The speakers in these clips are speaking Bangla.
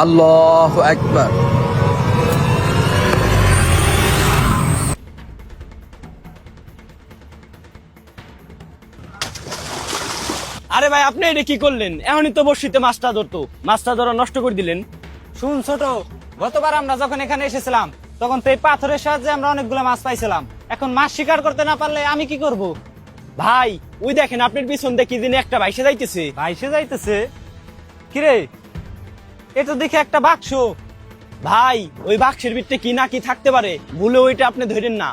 আল্লাহু আকবার। আরে ভাই, আপনি এটা কি করলেন? এখনই তো বর্ষিতে মাছটা ধরতো, মাছটা ধরা নষ্ট করে দিলেন। শুন ছোট, গতবার আমরা যখন এখানে এসেছিলাম তখন তো এই পাথরের সাহায্যে আমরা অনেকগুলো মাছ পাইছিলাম। এখন মাছ শিকার করতে না পারলে আমি কি করব? ভাই, ওই দেখেন আপনার পিছন দিয়ে কি দিনে একটা ভাইসে যাইতেছে। ভাইসে যাইতেছে? কিরে, এ তো দেখে একটা বাক্স। ভাই, ওই বাক্সের ভিতরে কি না কি থাকতে পারে, ভুলে ওইটা আপনি ধরেন না।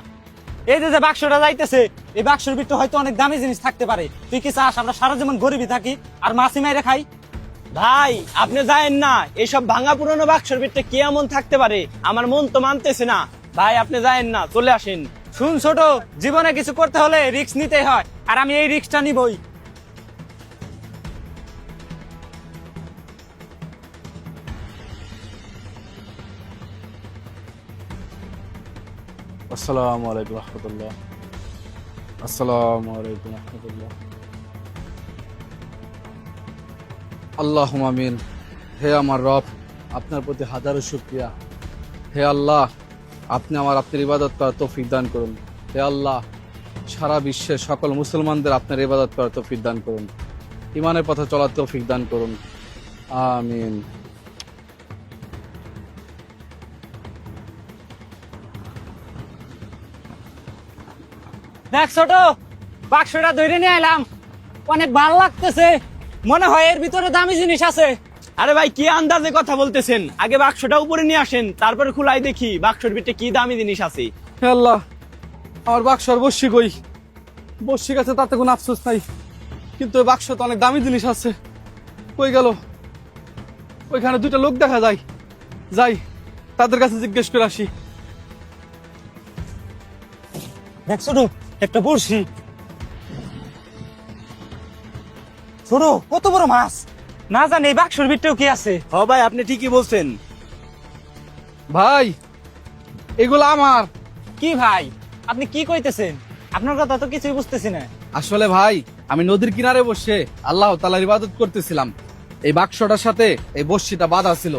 এই যে যে বাক্সটা যাইতেছে, এই বাক্সের ভিতরে হয়তো অনেক দামি জিনিস থাকতে পারে। তুই কি চাস আমরা সারা জীবন গরিবই থাকি আর মাছি মাইরে খাই? ভাই, আপনি যায়েন না, এইসব ভাঙা পুরনো বাক্সের ভিতরে কি এমন থাকতে পারে, আমার মন তো মানতেছে না। ভাই, আপনি যায়েন না, চলে আসেন। শুন ছোট, জীবনে কিছু করতে হলে রিস্ক নিতেই হয়, আর আমি এই রিস্কটা নিবই। আসসালামু আলাইকুম রহমতুল্লাহ। আসসালামু আলাইকুম রহমতুল্লাহ। আল্লাহুম্মা আমিন। হে আমার রব, আপনার প্রতি হাজারো শুকরিয়া। হে আল্লাহ, আপনি আপনার ইবাদত করার তৌফিক দান করুন। হে আল্লাহ, সারা বিশ্বের সকল মুসলমানদের আপনার ইবাদত করার তৌফিক দান করুন, ইমানের পথে চলার তৌফিক দান করুন। আমিন। দেখ ছোট, বাক্সটা ধরে নিয়ে এলাম, অনেক ভালো লাগতেছে। মনে হয় এর ভিতরে দামি জিনিস আছে। আরে ভাই, কি আন্দাজে কথা বলতেছেন? আগে বাক্সটা উপরে নিয়ে আসেন, তারপরে খুলাই দেখি বাক্সের ভিতরে কি দামি জিনিস আছে। হে আল্লাহ, আমার বাক্স আর বর্ষি কই? বর্ষি গেছে তাতে কোনো আফসোস নাই, কিন্তু ওই বাক্স তো অনেক দামি জিনিস আছে। কই গেল? ওইখানে দুইটা লোক দেখা যায়, যাই তাদের কাছে জিজ্ঞেস করে আসি। দেখ ছোট, একটা বড়শি। ছোট, কত বড় মাছ! না জানি এই বাক্সের ভিতরেও কি আছে। হ ভাই, আপনি ঠিকই বলছেন। ভাই, এগুলো আমার। কি ভাই, আপনি কি কইতেছেন? আপনার কথা তো কিছুই বুঝতেছি না। আসলে ভাই, আমি নদীর কিনারে বসে আল্লাহ তাআলার ইবাদত করতেছিলাম। এই বাক্সটার সাথে এই বর্ষিটা বাঁধা ছিল।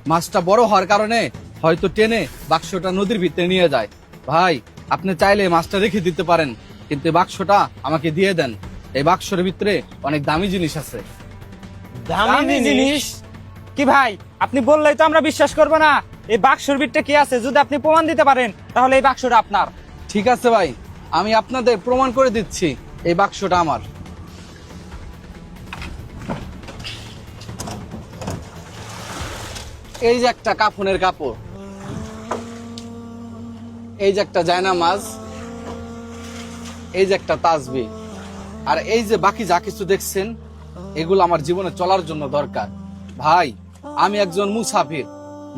মাছটা বড় হওয়ার কারণে হয়তো টেনে বাক্সটা নদীর ভিতরে নিয়ে যায়। ভাই, আপনি চাইলে এই মাছটা রেখে দিতে পারেন, কিন্তু এই বাক্সটা আমাকে দিয়ে দেন। এই বাক্সের ভিতরে অনেক দামি জিনিস আছে। দামি জিনিস? কি ভাই, আপনি বললেই তো আমরা বিশ্বাস করবো না। এই বাক্সের ভিতরে কি আছে যদি আপনি প্রমাণ দিতে পারেন, তাহলে এই বাক্সটা আপনার। ঠিক আছে ভাই, আমি আপনাদের প্রমাণ করে দিচ্ছি এই বাক্সটা আমার। এই যে একটা কাফনের কাপড়, এই যে একটা জায়নামাজ, এই যে একটা তাসবিহ, আর এই যে বাকি যা কিছু দেখছেন, এগুলো আমার জীবনে চলার জন্য দরকার। ভাই, আমি একজন মুসাফির,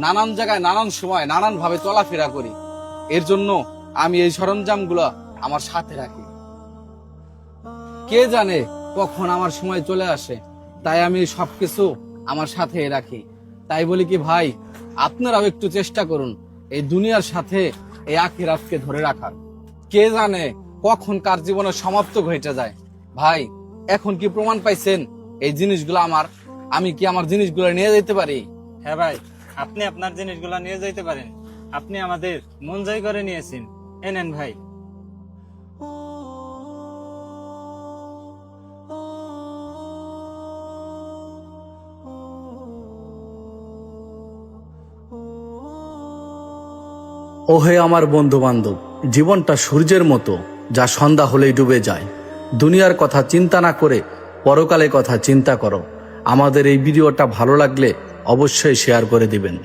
নানান জায়গায় নানান সময় নানান ভাবে চলাফেরা করি। এর জন্য আমি এই সরঞ্জামগুলো আমার সাথে রাখি। কে জানে কখন আমার সময় চলে আসে, তাই আমি সবকিছু আমার সাথে রাখি। তাই বলি কি ভাই, আপনারাও একটু চেষ্টা করুন এই দুনিয়ার সাথে এই আখিরাতকে ধরে রাখার। কে জানে কখন কার জীবনের সমাপ্ত ঘটে যায়। ভাই, এখন কি প্রমাণ পাইছেন এই জিনিসগুলো আমার? আমি কি আমার জিনিসগুলো নিয়ে যেতে পারি? হ্যাঁ ভাই, আপনি আপনার জিনিসগুলো নিয়ে যাইতে পারেন। আপনি আমাদের মন জয় করে নিয়েছেন। এনেন ভাই। ওহে আমার বন্ধু বান্ধব, জীবনটা সূর্যের মতো, যা সন্ধ্যা হলেই ডুবে যায়। দুনিয়ার কথা চিন্তা না করে পরকালের কথা চিন্তা করো। আমাদের এই ভিডিওটা ভালো লাগলে অবশ্যই শেয়ার করে দিবেন।